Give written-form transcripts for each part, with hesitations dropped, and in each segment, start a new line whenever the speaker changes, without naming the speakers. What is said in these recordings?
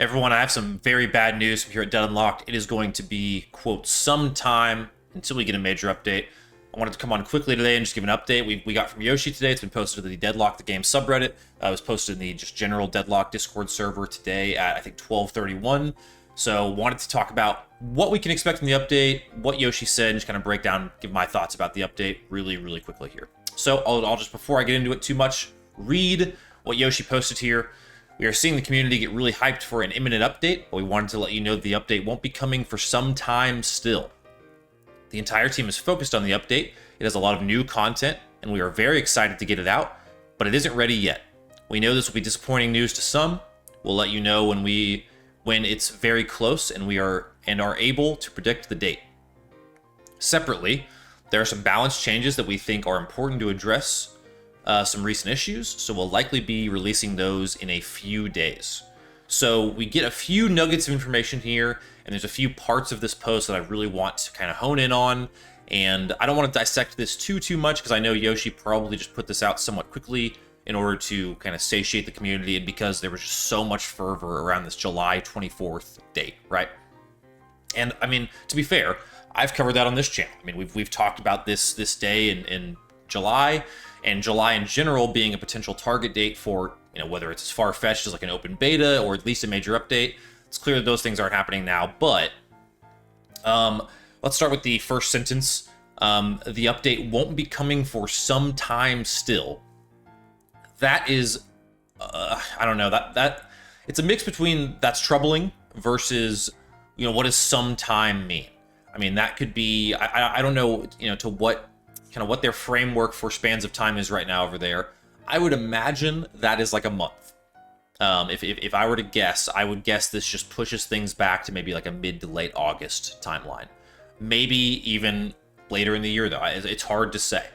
Everyone, I have some very bad news here at Dead Unlocked. It is going to be, quote, some time until we get a major update. I wanted to come on quickly today and just give an update. We got from Yoshi today. It's been posted to the Deadlock, the game subreddit. It was posted in the just general Deadlock Discord server today at, I think, 12:31. So wanted to talk about what we can expect from the update, what Yoshi said, and just kind of break down, give my thoughts about the update really, really quickly here. So I'll just, before I get into it too much, read what Yoshi posted here. We are seeing the community get really hyped for an imminent update, but we wanted to let you know that the update won't be coming for some time still. The entire team is focused on the update. It has a lot of new content, and we are very excited to get it out, but it isn't ready yet. We know this will be disappointing news to some. We'll let you know when it's very close and we are able to predict the date. Separately, there are some balance changes that we think are important to address some recent issues, so we'll likely be releasing those in a few days. So we get a few nuggets of information here, and there's a few parts of this post that I really want to kind of hone in on, and I don't want to dissect this too much because I know Yoshi probably just put this out somewhat quickly in order to kind of satiate the community, and because there was just so much fervor around this July 24th date, right? And I mean, to be fair, I've covered that on this channel. I mean, we've talked about this day in July, and July in general being a potential target date for, you know, whether it's as far-fetched as like an open beta or at least a major update. It's clear that those things aren't happening now, but let's start with the first sentence. The update won't be coming for some time still. That is, I don't know, that it's a mix between that's troubling versus, you know, what does some time mean? I mean, that could be, I don't know, you know, to what their framework for spans of time is right now over there. I would imagine that is like a month. If I were to guess, I would guess this just pushes things back to maybe like a mid to late August timeline. Maybe even later in the year, though. It's hard to say.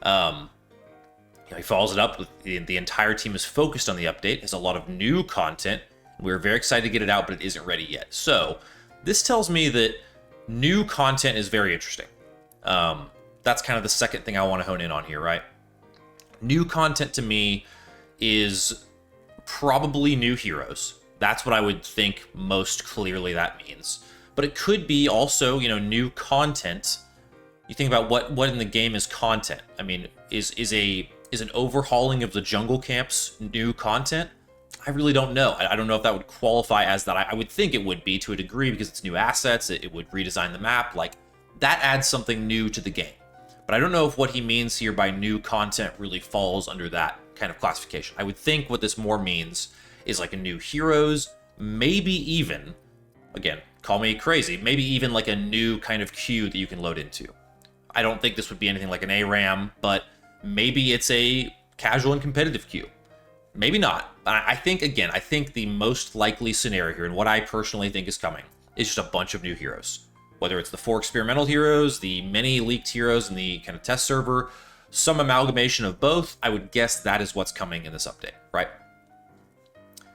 He follows it up with the entire team is focused on the update. Has a lot of new content. We're very excited to get it out, but it isn't ready yet. So this tells me that new content is very interesting. That's kind of the second thing I want to hone in on here, right? New content to me is probably new heroes. That's what I would think most clearly that means. But it could be also, you know, new content. You think about what in the game is content. I mean, is an overhauling of the jungle camps new content? I really don't know. I don't know if that would qualify as that. I would think it would be to a degree because it's new assets. It would redesign the map. Like, that adds something new to the game. But I don't know if what he means here by new content really falls under that kind of classification. I would think what this more means is like a new heroes, maybe even, again, call me crazy, maybe even like a new kind of queue that you can load into. I don't think this would be anything like an ARAM, but maybe it's a casual and competitive queue. Maybe not. I think the most likely scenario here, and what I personally think is coming, is just a bunch of new heroes. Whether it's the 4 experimental heroes, the many leaked heroes in the kind of test server, some amalgamation of both, I would guess that is what's coming in this update, right?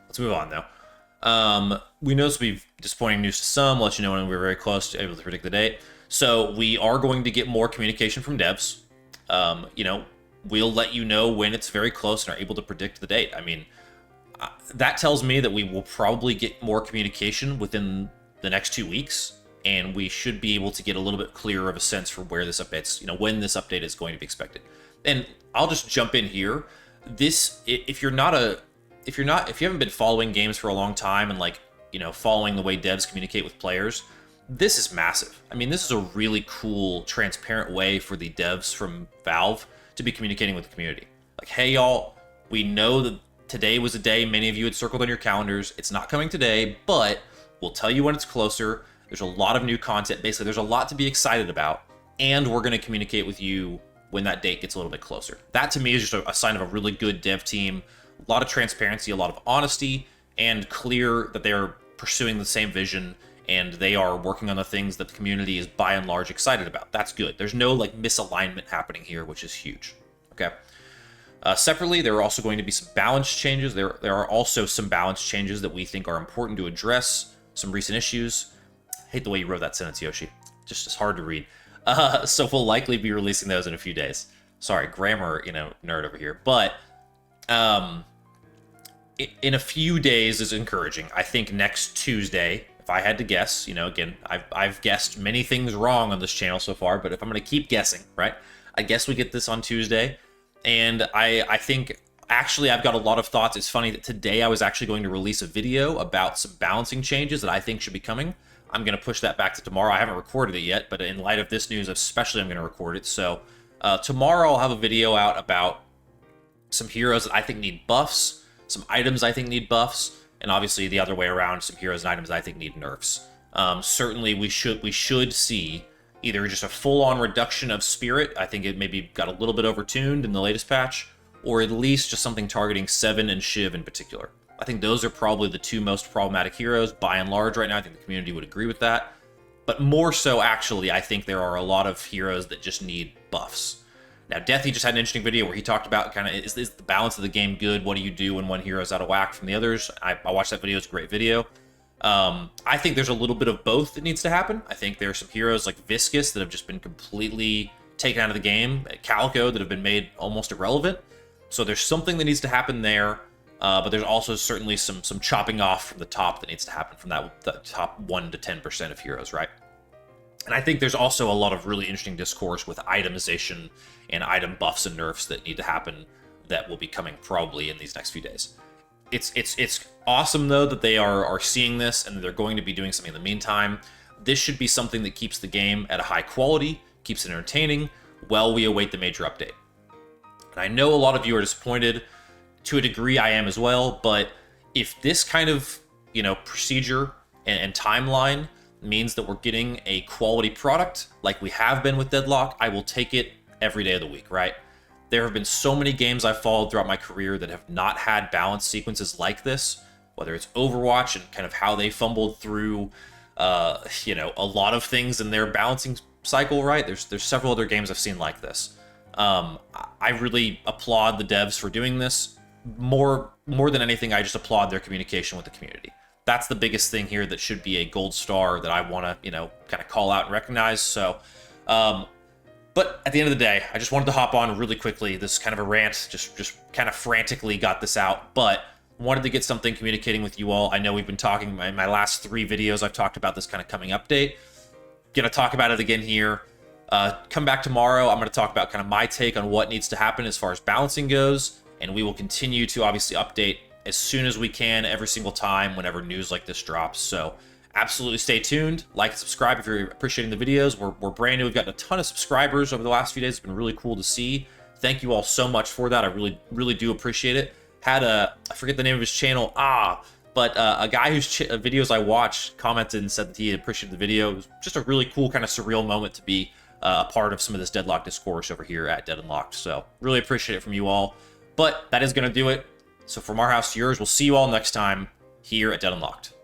Let's move on, though. We know this will be disappointing news to some. I'll let you know when we're very close to able to predict the date. So we are going to get more communication from devs. You know, we'll let you know when it's very close and are able to predict the date. I mean, that tells me that we will probably get more communication within the next 2 weeks. And we should be able to get a little bit clearer of a sense for where this update's, you know, when this update is going to be expected. And I'll just jump in here. This, if you haven't been following games for a long time and, like, you know, following the way devs communicate with players, this is massive. I mean, this is a really cool, transparent way for the devs from Valve to be communicating with the community. Like, hey, y'all, we know that today was a day many of you had circled on your calendars. It's not coming today, but we'll tell you when it's closer. There's a lot of new content. Basically, there's a lot to be excited about, and we're going to communicate with you when that date gets a little bit closer. That, to me, is just a sign of a really good dev team. A lot of transparency, a lot of honesty, and clear that they're pursuing the same vision, and they are working on the things that the community is, by and large, excited about. That's good. There's no, like, misalignment happening here, which is huge. Okay. Separately, there are also going to be some balance changes. There are also some balance changes that we think are important to address, some recent issues. I hate the way you wrote that sentence, Yoshi. Just it's hard to read. So we'll likely be releasing those in a few days. Sorry, grammar, you know, nerd over here. But in a few days is encouraging. I think next Tuesday, if I had to guess, again, I've guessed many things wrong on this channel so far, but if I'm going to keep guessing, right, I guess we get this on Tuesday. And I think, actually, I've got a lot of thoughts. It's funny that today I was actually going to release a video about some balancing changes that I think should be coming. I'm going to push that back to tomorrow. I haven't recorded it yet, but in light of this news, especially, I'm going to record it. So tomorrow I'll have a video out about some heroes that I think need buffs, some items I think need buffs, and obviously the other way around, some heroes and items I think need nerfs. Certainly we should see either just a full-on reduction of Spirit. I think it maybe got a little bit overtuned in the latest patch, or at least just something targeting Seven and Shiv in particular. I think those are probably the two most problematic heroes by and large right now. I think the community would agree with that. But more so, actually, I think there are a lot of heroes that just need buffs. Now, Deathy just had an interesting video where he talked about kind of, is the balance of the game good? What do you do when one hero is out of whack from the others? I watched that video. It's a great video. I think there's a little bit of both that needs to happen. I think there are some heroes like Viscus that have just been completely taken out of the game, Calico that have been made almost irrelevant. So there's something that needs to happen there, but there's also certainly some chopping off from the top that needs to happen from that top 1 to 10% of heroes, right? And I think there's also a lot of really interesting discourse with itemization and item buffs and nerfs that need to happen that will be coming probably in these next few days. It's awesome, though, that they are seeing this and they're going to be doing something in the meantime. This should be something that keeps the game at a high quality, keeps it entertaining, while we await the major update. And I know a lot of you are disappointed. To a degree, I am as well, but if this kind of, procedure and timeline means that we're getting a quality product like we have been with Deadlock, I will take it every day of the week, right? There have been so many games I've followed throughout my career that have not had balance sequences like this, whether it's Overwatch and kind of how they fumbled through, a lot of things in their balancing cycle, right? There's several other games I've seen like this. I really applaud the devs for doing this. More than anything, I just applaud their communication with the community. That's the biggest thing here that should be a gold star that I want to, kind of call out and recognize. So, but at the end of the day, I just wanted to hop on really quickly. This is kind of a rant, just kind of frantically got this out, but wanted to get something communicating with you all. I know we've been talking, my last 3 videos, I've talked about this kind of coming update. Gonna talk about it again here. Come back tomorrow. I'm going to talk about kind of my take on what needs to happen as far as balancing goes, and we will continue to obviously update as soon as we can every single time whenever news like this drops. So absolutely stay tuned, like and subscribe if you're appreciating the videos. We're brand new. We've gotten a ton of subscribers over the last few days. It's been really cool to see. Thank you all so much for that. I really do appreciate it. Had I forget the name of his channel, but a guy whose videos I watched commented and said that he appreciated the video. It was just a really cool kind of surreal moment to be a part of some of this Deadlock discourse over here at Dead Unlocked. So really appreciate it from you all. But that is going to do it. So from our house to yours, we'll see you all next time here at Dead Unlocked.